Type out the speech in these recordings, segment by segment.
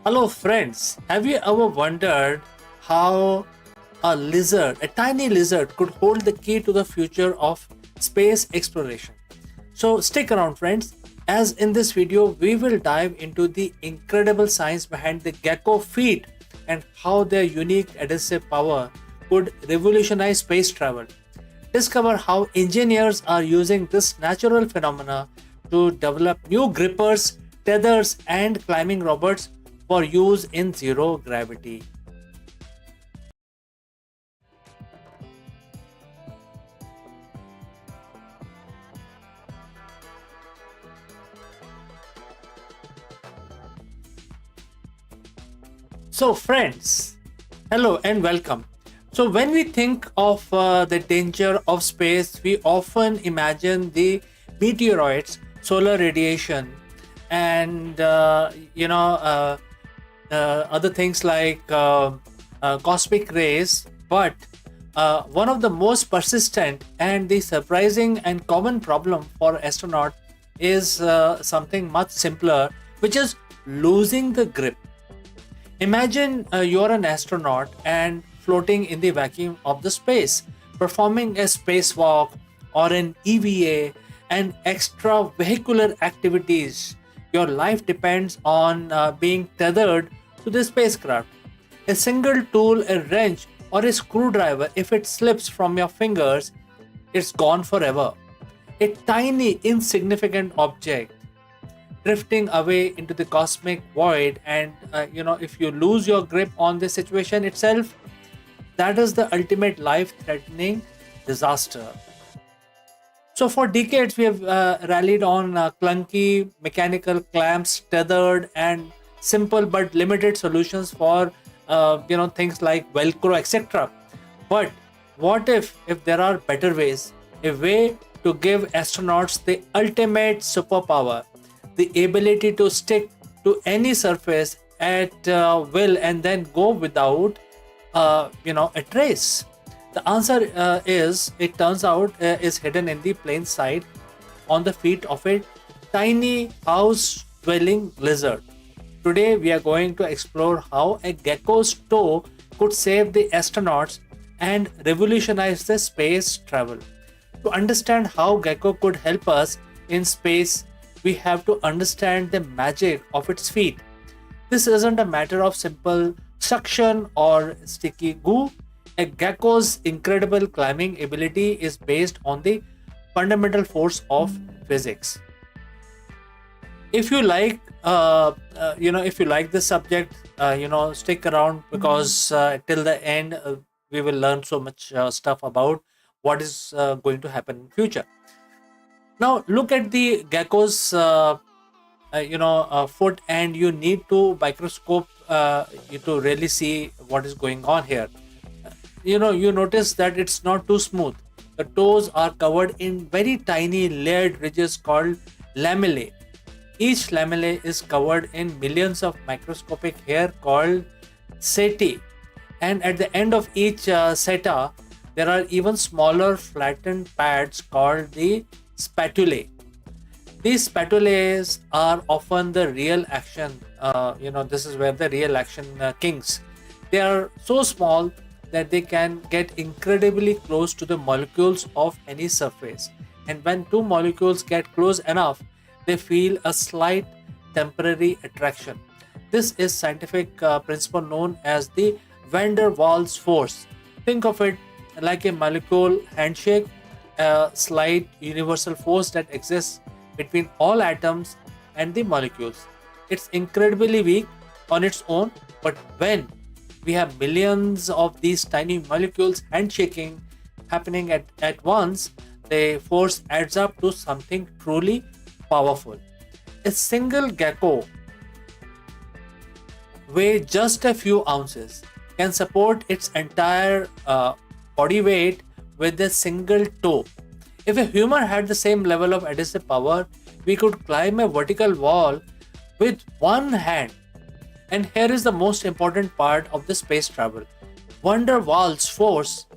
Hello, friends. Have you ever wondered how a tiny lizard, could hold the key to the future of space exploration? So, stick around, friends, as in this video, we will dive into the incredible science behind the gecko feet and how their unique adhesive power could revolutionize space travel. Discover how engineers are using this natural phenomena to develop new grippers, tethers, and climbing robots for use in zero gravity. So, friends, hello and welcome. So, when we think of the danger of space, we often imagine the meteoroids, solar radiation, and other things like cosmic rays. But one of the most persistent and the surprising and common problem for astronaut is something much simpler, which is losing the grip. Imagine you're an astronaut and floating in the vacuum of the space, performing a spacewalk or an EVA and extravehicular activities. Your life depends on being tethered to the spacecraft. A single tool, a wrench, or a screwdriver, if it slips from your fingers, it's gone forever. A tiny, insignificant object drifting away into the cosmic void, and if you lose your grip on the situation itself, that is the ultimate life threatening disaster. So for decades we have rallied on clunky mechanical clamps, tethered, and simple but limited solutions for things like velcro, etc. But what if there are better ways, a way to give astronauts the ultimate superpower, the ability to stick to any surface at will and then go without a trace? The answer is, it turns out, is hidden in the plain sight on the feet of a tiny house dwelling lizard. Today we are going to explore how a gecko's toe could save the astronauts and revolutionize the space travel. To understand how gecko could help us in space, we have to understand the magic of its feet. This isn't a matter of simple suction or sticky goo. A gecko's incredible climbing ability is based on the fundamental force of physics. If you like, if you like this subject, stick around, because till the end we will learn so much stuff about what is going to happen in future. Now look at the gecko's foot, and you need to microscope you to really see what is going on here. You notice that it's not too smooth. The toes are covered in very tiny layered ridges called lamellae. Each lamellae is covered in millions of microscopic hair called setae, and at the end of each seta there are even smaller flattened pads called the spatulae. These spatulas are often the real action. This is where the real action kings. They are so small that they can get incredibly close to the molecules of any surface. And when two molecules get close enough, they feel a slight temporary attraction. This is scientific principle known as the van der Waals force. Think of it like a molecule handshake, a slight universal force that exists between all atoms and the molecules. It's incredibly weak on its own, but when we have millions of these tiny molecules handshaking happening at once, the force adds up to something truly powerful. A single gecko, weigh just a few ounces, can support its entire body weight with a single toe. If a human had the same level of adhesive power, we could climb a vertical wall with one hand. And here is the most important part of the space travel. Van der Waals force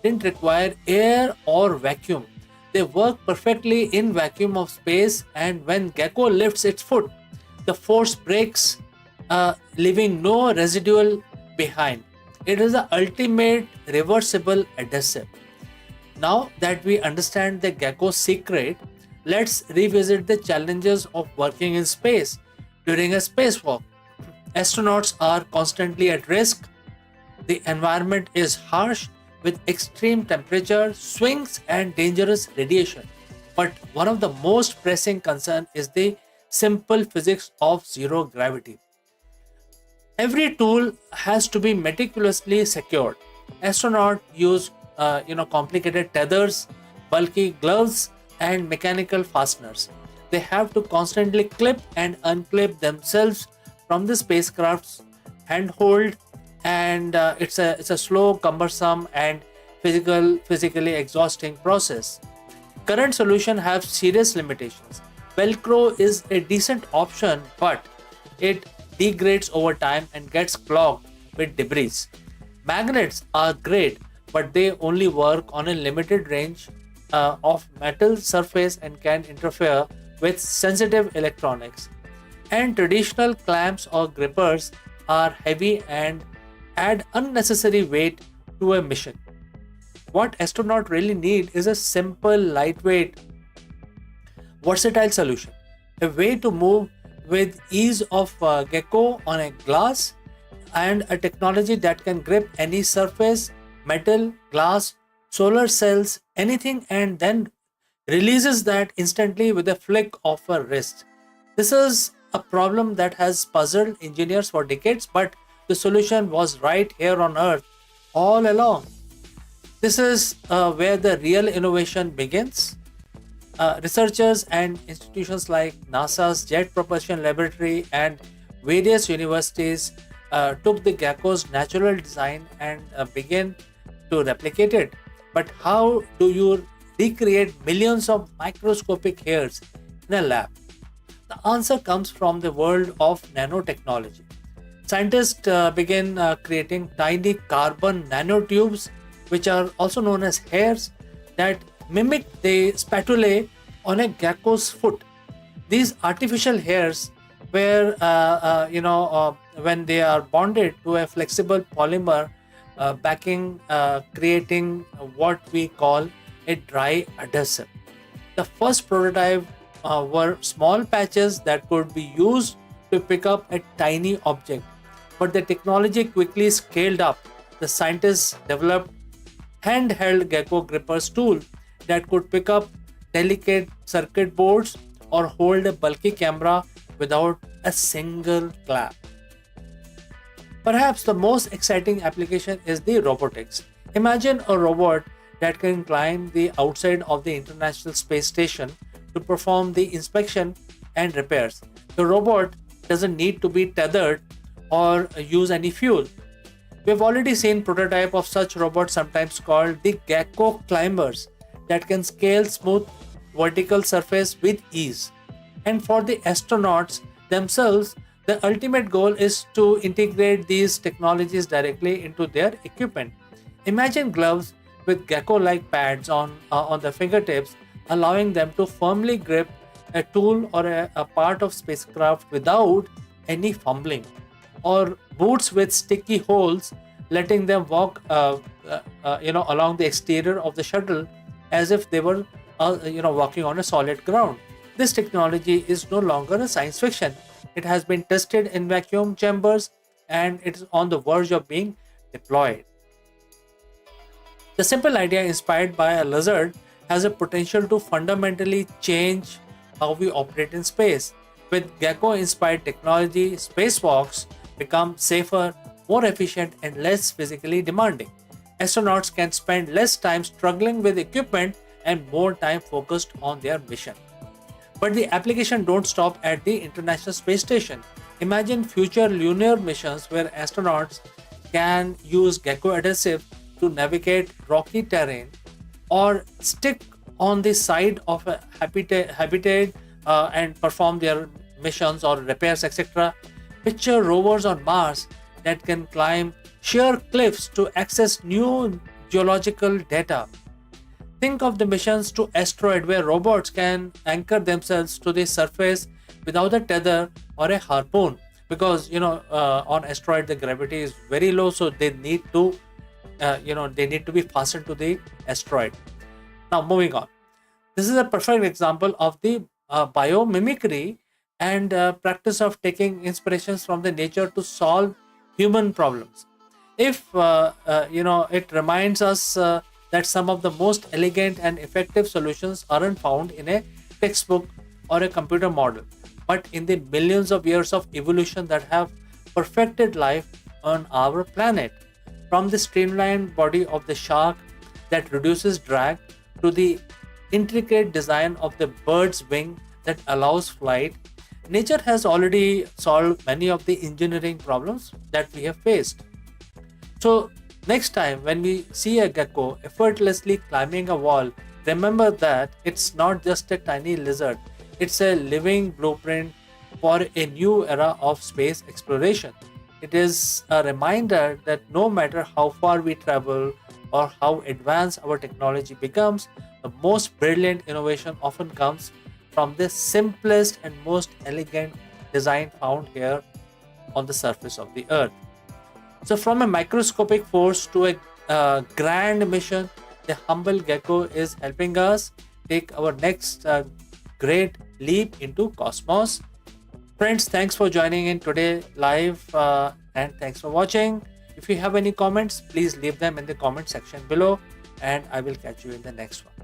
didn't require air or vacuum. They work perfectly in vacuum of space, and when gecko lifts its foot, the force breaks leaving no residual behind. It is the ultimate reversible adhesive. Now that we understand the gecko's secret, let's revisit the challenges of working in space during a spacewalk. Astronauts are constantly at risk. The environment is harsh with extreme temperature swings and dangerous radiation. But one of the most pressing concerns is the simple physics of zero gravity. Every tool has to be meticulously secured. Astronauts use complicated tethers, bulky gloves, and mechanical fasteners. They have to constantly clip and unclip themselves from the spacecraft's handhold, and it's a slow, cumbersome, and physically exhausting process. Current solutions have serious limitations. Velcro is a decent option, but it degrades over time and gets clogged with debris. Magnets are great, but they only work on a limited range of metal surface and can interfere with sensitive electronics. And traditional clamps or grippers are heavy and add unnecessary weight to a mission. What astronauts really need is a simple, lightweight, versatile solution. A way to move with ease of gecko on a glass, and a technology that can grip any surface, metal, glass, solar cells, anything, and then releases that instantly with a flick of a wrist. This is a problem that has puzzled engineers for decades, but the solution was right here on Earth all along. This is where the real innovation begins. Researchers and institutions like NASA's Jet Propulsion Laboratory and various universities took the gecko's natural design and began to replicate it. But how do you recreate millions of microscopic hairs in a lab? The answer comes from the world of nanotechnology. Scientists began creating tiny carbon nanotubes, which are also known as hairs, that mimic the spatulae on a gecko's foot. These artificial hairs where when they are bonded to a flexible polymer backing, creating what we call a dry adhesive. The first prototype were small patches that could be used to pick up a tiny object, but the technology quickly scaled up. The scientists developed handheld gecko grippers tool that could pick up delicate circuit boards or hold a bulky camera without a single clap. Perhaps the most exciting application is the robotics. Imagine a robot that can climb the outside of the International Space Station to perform the inspection and repairs. The robot doesn't need to be tethered or use any fuel. We have already seen prototype of such robots, sometimes called the gecko climbers, that can scale smooth vertical surface with ease. And for the astronauts themselves, the ultimate goal is to integrate these technologies directly into their equipment. Imagine gloves with gecko-like pads on the fingertips, allowing them to firmly grip a tool or a part of spacecraft without any fumbling, or boots with sticky holes, letting them walk along the exterior of the shuttle as if they were walking on a solid ground. This technology is no longer a science fiction. It has been tested in vacuum chambers and it is on the verge of being deployed. The simple idea, inspired by a lizard, has a potential to fundamentally change how we operate in space. With gecko-inspired technology, spacewalks become safer, more efficient, and less physically demanding. Astronauts can spend less time struggling with equipment and more time focused on their mission. But the application don't stop at the International Space Station. Imagine future lunar missions where astronauts can use gecko adhesive to navigate rocky terrain, or stick on the side of a habitat and perform their missions or repairs, etc. Picture rovers on Mars that can climb sheer cliffs to access new geological data. Think of the missions to asteroid where robots can anchor themselves to the surface without a tether or a harpoon. because on asteroid the gravity is very low, so they need to they need to be fastened to the asteroid. Now moving on, this is a perfect example of the biomimicry and practice of taking inspirations from the nature to solve human problems. If it reminds us that some of the most elegant and effective solutions aren't found in a textbook or a computer model, but in the millions of years of evolution that have perfected life on our planet. From the streamlined body of the shark that reduces drag to the intricate design of the bird's wing that allows flight, nature has already solved many of the engineering problems that we have faced. So, next time when we see a gecko effortlessly climbing a wall, remember that it's not just a tiny lizard, it's a living blueprint for a new era of space exploration. It is a reminder that no matter how far we travel or how advanced our technology becomes, the most brilliant innovation often comes from the simplest and most elegant design found here on the surface of the earth. So, from a microscopic force to a grand mission, the humble gecko is helping us take our next great leap into cosmos. Friends, thanks for joining in today live and thanks for watching. If you have any comments, please leave them in the comment section below and I will catch you in the next one.